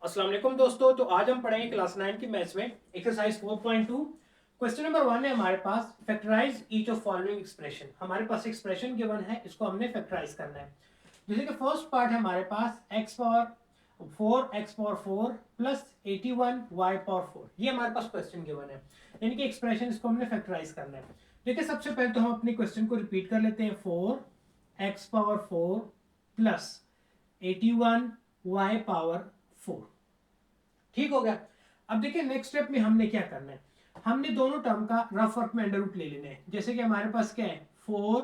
अस्सलाम वालेकुम दोस्तों। तो आज हम पढ़ेंगे क्लास 9 की मैथ्स में एक्सरसाइज 4.2। क्वेश्चन नंबर 1 है हमारे पास, factorize each of following expression. हमारे पास एक्सप्रेशन गिवन है, इसको हमने फैक्टराइज करना है। जैसे कि फर्स्ट पार्ट है हमारे पास x power 4 x power 4 plus 81 y power 4, ये हमारे पास क्वेश्चन गिवन है, यानी कि एक्सप्रेशन, इसको हमने फैक्टराइज करना है। देखिए सबसे पहले तो हम अपने क्वेश्चन को रिपीट कर लेते हैं। 4 x power 4 plus 81 y power 4, ठीक हो गया। अब देखिए नेक्स्ट स्टेप में हमने क्या करना है, हमने दोनों टर्म का रफ वर्क में अंडर रूट ले लेना है। जैसे कि हमारे पास क्या है, 4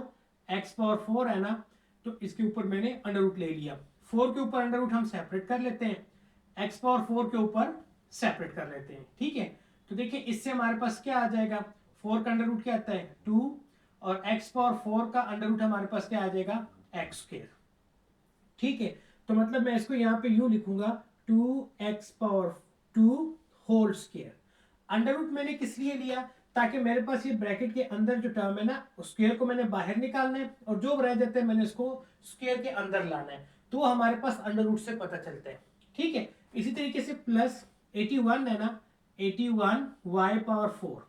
x पावर 4 है ना, तो इसके ऊपर मैंने अंडर रूट ले लिया। 4 के ऊपर अंडर रूट हम सेपरेट कर लेते हैं, x पावर 4 के ऊपर सेपरेट कर लेते हैं, ठीक है। तो देखिए इससे हमारे पास क्या आ जाएगा, 4 का अंडर रूट क्या आता है 2, और x पावर 4 का अंडर रूट हमारे पास क्या आ जाएगा x², ठीक है। तो मतलब मैं इसको यहाँ पे यूं लिखूंगा 2x power 2 whole square. Under root मैंने किस लिए लिया, ताकि मेरे पास ये ब्रैकेट के अंदर जो टर्म है ना, स्क्वायर को मैंने बाहर निकालना है और जो रह जाते हैं मैंने इसको स्क्वायर के अंदर लाना है, तो हमारे पास अंडर रूट से पता चलता है, ठीक है। इसी तरीके से प्लस 81 है ना, 81 y पावर 4,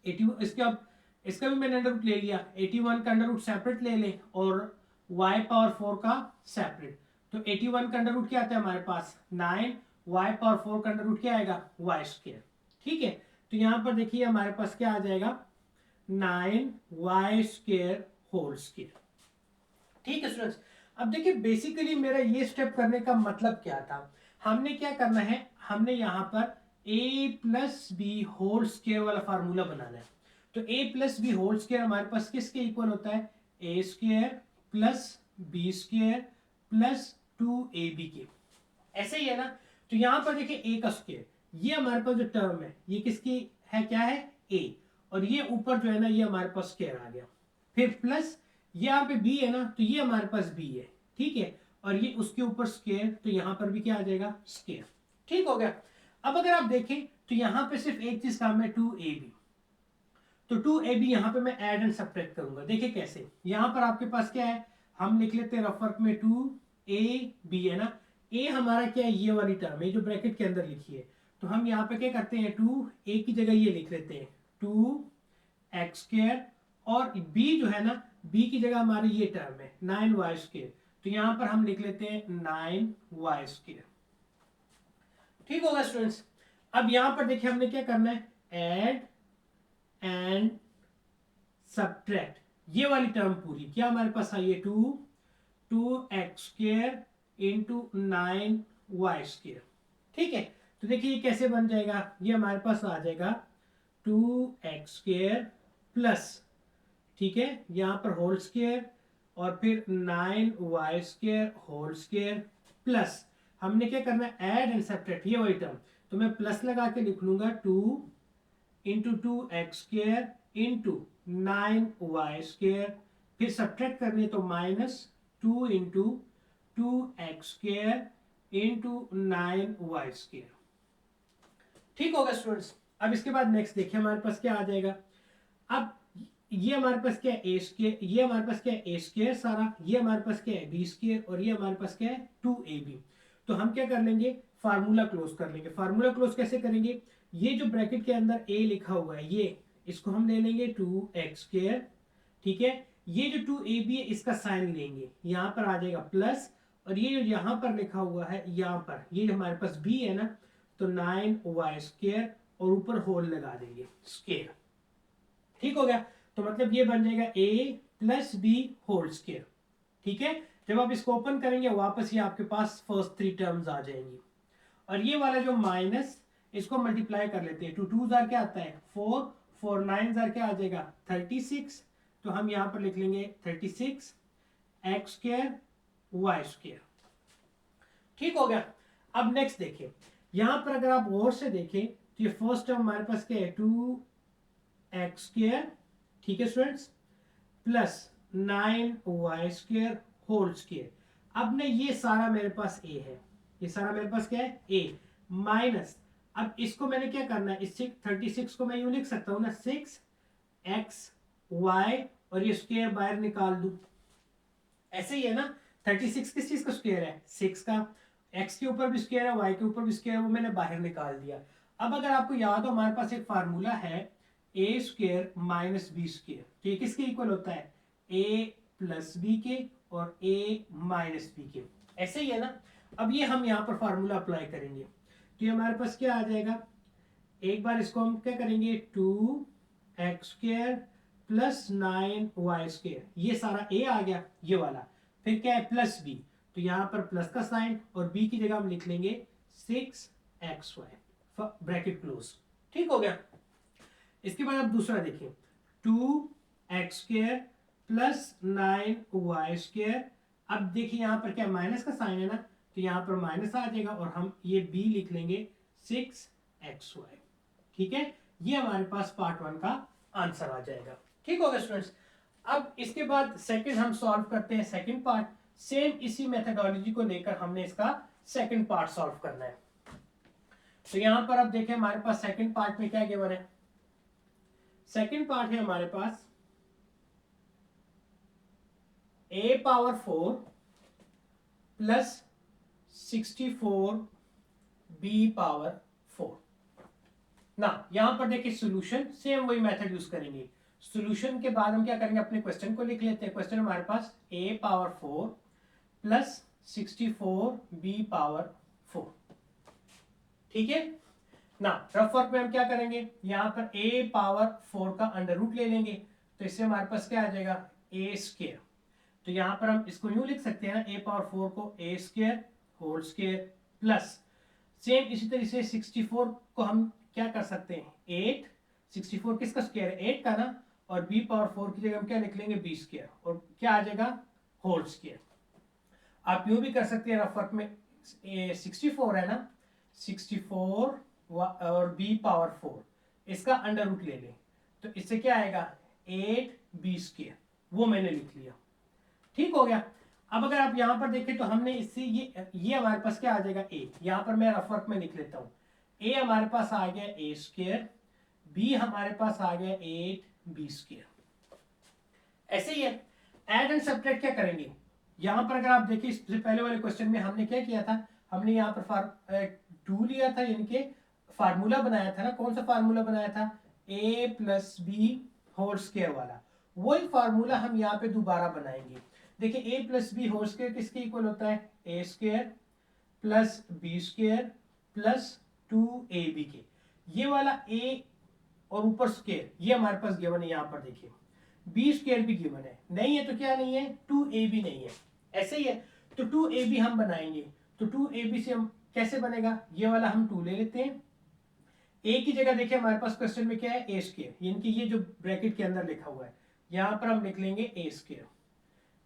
81 इसका भी मैंने अंडर रूट ले लिया। 81 का अंडर रूट सेपरेट ले लें और y पावर 4 का सेपरेट, तो 81 का अंडर रूट क्या आता है हमारे पास 9, y पावर 4 का अंडर रूट क्या आएगा y², ठीक है। तो यहाँ पर देखिए हमारे पास क्या आ जाएगा 9y² होल स्क्वायर, ठीक है स्टूडेंट्स। अब देखिए बेसिकली मेरा ये स्टेप करने का मतलब क्या था, हमने क्या करना है, हमने यहाँ पर a plus B whole square वाला फार्मूला बनाना है। तो a plus B whole square हमारे पास किसके इक्वल होता है, a² plus b² plus 2ab के, ऐसे ही है ना। तो यहाँ पर देखिए a का स्क्वायर, ये हमारे पास जो टर्म है ये किसकी है, क्या है a, और ये ऊपर जो है ना ये हमारे पास स्क्वायर आ गया, फिर प्लस ये यहाँ पे b है ना, तो ये हमारे पास b है, ठीक है, और ये उसके ऊपर स्क्वायर, तो यहाँ पर भी क्या आ जाएगा स्क्वायर, ठीक हो गया। अब अगर आप देखें तो यहाँ पे सिर्फ एक चीज काम है 2ab, तो 2ab यहाँ पे मैं ऐड एंड सब्ट्रैक्ट करूंगा। देखिए कैसे, यहाँ पर आपके पास क्या है, हम लिख लेते हैं रफ वर्क में 2ab है ना, a हमारा क्या है ये वाली टर्म है जो ब्रैकेट के अंदर लिखी है, तो हम यहाँ पे क्या करते हैं 2a की जगह ये लिख लेते हैं 2x², और b जो है ना, b की जगह हमारी ये टर्म है 9y², तो यहाँ पर हम लिख लेते हैं 9y², ठीक होगा स्टूडेंट्स। अब यहाँ पर देखिए हमने क्या करना है, ऐड एंड सब्ट्रैक्ट, ये वाली टर्म पूरी क्या हमारे पास आई है 2x² इंटू 9y², ठीक है। तो देखिए ये कैसे बन जाएगा, ये हमारे पास आ जाएगा 2x² प्लस, ठीक है, यहाँ पर होल स्क्वायर और फिर 9y² होल स्क्वायर प्लस, हमने क्या करना है ऐड एंड सब्ट्रैक्ट, ये वही टर्म, तो मैं प्लस लगा के लिख लूंगा 2 इंटू 2x² इंटू 9y², फिर सब्ट्रैक्ट करनी तो -2 इंटू 2x² इंटू 9y², ठीक होगा स्टूडेंट्स। अब इसके बाद नेक्स्ट देखिए हमारे पास क्या आ जाएगा, अब ये हमारे पास क्या है a², ये हमारे पास क्या है a² सारा, ये हमारे पास क्या है b² और ये हमारे पास क्या है 2ab। तो हम क्या कर लेंगे, फार्मूला क्लोज कर लेंगे। फार्मूला क्लोज कैसे करेंगे, ये जो ब्रैकेट के अंदर a लिखा हुआ है ये, इसको हम ले लेंगे 2x², ठीक है, ये जो 2ab है इसका साइन लेंगे, यहाँ पर आ जाएगा प्लस, और ये जो यहाँ पर लिखा हुआ है यहाँ पर ये हमारे पास b है ना, तो 9y² और ऊपर होल लगा देंगे स्क्वायर, ठीक हो गया। तो मतलब ये बन जाएगा a plus B whole square, ठीक है। जब आप इसको ओपन करेंगे वापस ये आपके पास फर्स्ट 3 टर्म्स आ जाएंगी, और ये वाला जो माइनस, इसको मल्टीप्लाई कर लेते हैं, 2 2 जार क्या आता है 4, 4 9 जार क्या आ जाएगा 36, तो हम यहाँ पर लिख लेंगे 36 x², y², ठीक हो गया। अब नेक्स्ट देखिए, यहां पर अगर आप और से देखें तो ये फर्स्ट टर्म हमारे पास क्या है 2x², ठीक है students, plus 9y² whole square. अब ना ये सारा मेरे पास a है, ये सारा मेरे पास क्या है a, माइनस, अब इसको मैंने क्या करना है, इस 36 को मैं यूं लिख सकता हूं ना 6xy, और ये स्क्वायर बाहर निकाल दूं, ऐसे ही है ना। 36 किस चीज का स्क्वायर है 6 का, एक्स के ऊपर भी स्क्वायर है, वाई के ऊपर भी स्क्वायर है, वो मैंने बाहर निकाल दिया। अब अगर आपको याद हो हमारे पास एक फार्मूला है ए स्क्वायर माइनस बी स्क्वायर, तो ये किसके इक्वल होता है, ए प्लस बी के और ए माइनस बी के, ऐसे ही है ना। अब ये हम यहाँ पर फार्मूला अप्लाई करेंगे, तो ये हमारे पास क्या आ जाएगा, एक बार इसको हम क्या करेंगे, 2x square plus 9y square, ये सारा a आ गया ये वाला, फिर क्या है प्लस b, तो यहाँ पर प्लस का साइन और b की जगह हम लिख लेंगे 6xy ब्रैकेट क्लोज। ठीक हो गया। इसके बाद आप दूसरा देखिए, 2x square plus 9y square. अब देखिए यहाँ पर क्या माइनस का साइन है ना, तो यहाँ पर माइनस आ जाएगा और हम ये b लिख लेंगे 6xy। ठीक है, ये हमारे पास पार्ट 1 का आंसर आ जाएगा। ठीक होगा स्टूडेंट्स। अब इसके बाद सेकंड हम सॉल्व करते हैं सेकंड पार्ट, सेम इसी मेथोडोलॉजी को लेकर हमने इसका सेकंड पार्ट सॉल्व करना है। तो यहां पर अब देखें हमारे पास सेकंड पार्ट में क्या गिवन है, सेकंड पार्ट है हमारे पास a power 4 plus 64 b power 4 ना। यहां पर देखिए सोल्यूशन सेम वही मेथड यूज करेंगे। सोल्यूशन के बाद हम क्या करेंगे, अपने क्वेश्चन को लिख लेते हैं। क्वेश्चन हमारे पास a power 4 plus 64 b power 4। ठीक है ना। रफ वर्क में हम क्या करेंगे, यहाँ पर a पावर 4 का अंडर रूट ले लेंगे, तो इससे हमारे पास क्या आ जाएगा a स्क्वायर। तो यहाँ पर हम इसको यूं लिख सकते हैं ना, a पावर 4 को a square whole square plus same इसी तरीके से 64 को हम क्या कर सकते हैं 8, 64 किसका स्क्वायर है 8 का ना, और b पावर 4 की जगह हम क्या लिख लेंगे b स्क्वायर, और क्या आ जाएगा होल स्क्वायर। आप यूं भी कर सकते हैं, रफ वर्क में 64 है ना, 64 और b पावर 4 इसका अंडर रूट ले लें, तो इससे क्या आएगा 8b स्क्वायर, वो मैंने लिख लिया। ठीक हो गया। अब अगर आप यहां पर देखें तो हमने इससे ये हमारे पास क्या आ जाएगा a, यहां पर मैं रफ वर्क में लिख लेता हूं, a हमारे पास आ गया a स्क्वायर, b हमारे पास आ गया 8b स्क्वायर। ऐसे ही है। ऐड एंड सब्ट्रैक्ट क्या करेंगे, यहां पर अगर आप देखिए इससे पहले वाले क्वेश्चन में हमने क्या किया था, हमने यहाँ पर 2 लिया था, यानी कि फार्मूला बनाया था ना। कौन सा फार्मूला बनाया था, a plus B whole square वाला, वही फार्मूला हम यहाँ पे दोबारा बनाएंगे। देखिए a plus B whole square किसके इक्वल होता है, a square plus B square plus 2ab के, ये वाला a और ऊपर स्क्वायर ये हमारे पास गिवन है। यहाँ पर देखिए b स्क्वायर भी गिवन है, नहीं है तो क्या नहीं है 2ab नहीं है, ऐसे ही है। तो 2ab हम बनाएंगे, तो 2ab से हम कैसे बनेगा, ये वाला हम 2 ले लेते हैं, a की जगह देखिए हमारे पास क्वेश्चन में क्या है a स्क्वायर, यानी कि ये जो ब्रैकेट के अंदर लिखा हुआ है यहाँ पर हम लिख लेंगे a स्क्वायर।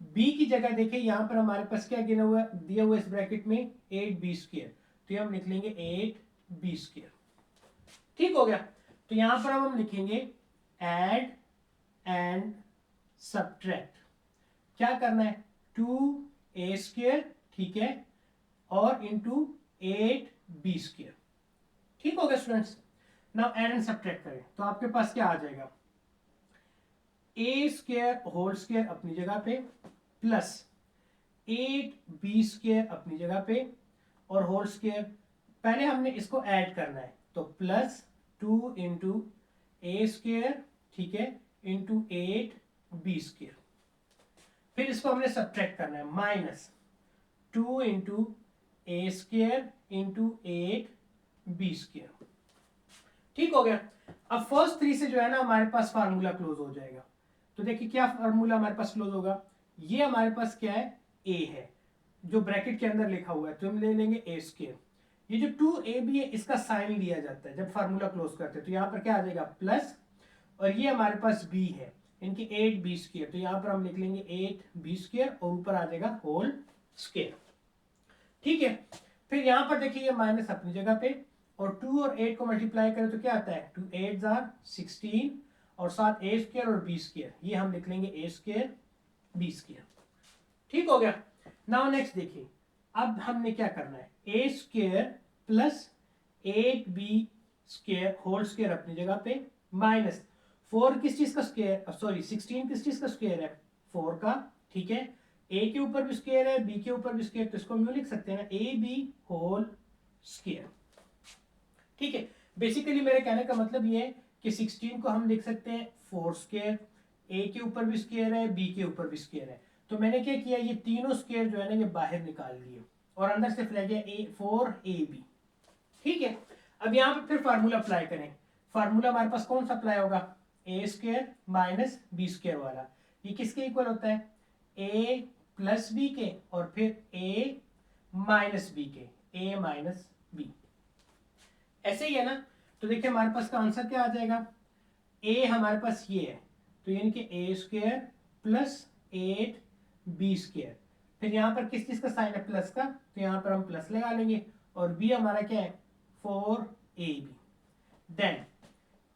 b की जगह देखिए यहाँ पर हमारे पास क्या गिना हुआ दिया हुआ इस ब्रैकेट में 8b स्क्वायर, तो हम लिख लेंगे 8b स्क्वायर। ठीक हो गया। तो यहाँ पर हम लिखेंगे ऐड एंड सब्ट्रैक्ट, क्या करना है 2a स्क्वायर, ठीक है, और इंटू 8b स्क्वायर। ठीक हो गया students. Now add and subtract करें तो आपके पास क्या आ जाएगा, a स्क्वायर होल स्क्वायर अपनी जगह पे प्लस 8b स्क्वायर अपनी जगह पे और होल स्क्वायर, पहले हमने इसको ऐड करना है, तो प्लस 2 इंटू a स्क्वायर, ठीक है, इंटू 8b स्क्वायर। फिर इसको हमने सब्ट्रैक्ट करना है, minus 2 into a square into 8b square. ठीक हो गया। अब फर्स्ट 3 से जो है ना हमारे पास फार्मूला क्लोज हो जाएगा। तो देखिए क्या फार्मूला हमारे पास क्लोज होगा, ये हमारे पास क्या है a है जो ब्रैकेट के अंदर लिखा हुआ है, तो हम ले लेंगे a स्क्वायर। ये जो 2ab है इसका साइन लिया जाता है जब फार्मूला क्लोज करते हैं, तो यहाँ पर क्या आ जाएगा प्लस, और ये हमारे पास b है इनकी 8b स्क्वायर, तो यहाँ पर हम लिख लेंगे 8b स्क्वायर और ऊपर आ जाएगा होल स्क्वायर। ठीक है। फिर यहाँ पर देखिए ये माइनस अपनी जगह पे, और 2 और 8 को मल्टीप्लाई करें तो क्या आता है 2 8 आर 16 और साथ a स्क्वायर और b स्क्वायर, ये हम लिख लेंगे a स्क्वायर b स्क्वायर। ठीक हो गया। नाउ नेक्स्ट देखिए, अब हमने क्या करना है a square plus 8b square whole square अपनी जगह पे, माइनस 4 किस चीज का स्क्वायर, सॉरी 16 किस चीज का स्क्वायर है 4 का, ठीक है, ए के ऊपर भी स्क्वायर है, बी के ऊपर भी स्क्वायर, तो इसको हम यूं लिख सकते हैं ना, ए बी होल स्क्वायर। ठीक है, बेसिकली मेरे कहने का मतलब ये है कि 16 को हम लिख सकते हैं 4 स्क्वायर, ए के ऊपर भी स्क्वायर है, बी के ऊपर भी स्क्वायर है। तो मैंने क्या किया, ये तीनों स्क्वायर जो है ना ये बाहर निकाल लिए और अंदर से रह गया ए 4ab। ठीक है, अब यहाँ पे फिर फार्मूला अप्लाई करें। फार्मूला हमारे पास कौन सा अप्लाई होगा, ए स्क्वायर माइनस बी स्क्वायर वाला। ये किसके इक्वल होता है, ए प्लस बी के और फिर ए माइनस बी के, ए माइनस बी। ऐसे ही है ना। तो देखिए हमारे पास का आंसर क्या आ जाएगा, ए हमारे पास ये है, तो यानी कि ए स्क्वायर प्लस 8b स्क्वायर। फिर यहाँ पर किस चीज का साइन है, प्लस का, तो यहाँ पर हम प्लस लगा लेंगे और b हमारा क्या है 4ab। देन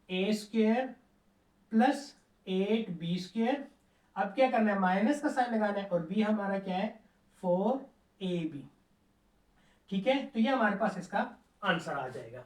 ए स्क्वायर प्लस 8b स्क्वायर। अब क्या करना है, माइनस का साइन लगाना है और b हमारा क्या है 4ab। ठीक है, तो ये हमारे पास इसका आंसर आ जाएगा।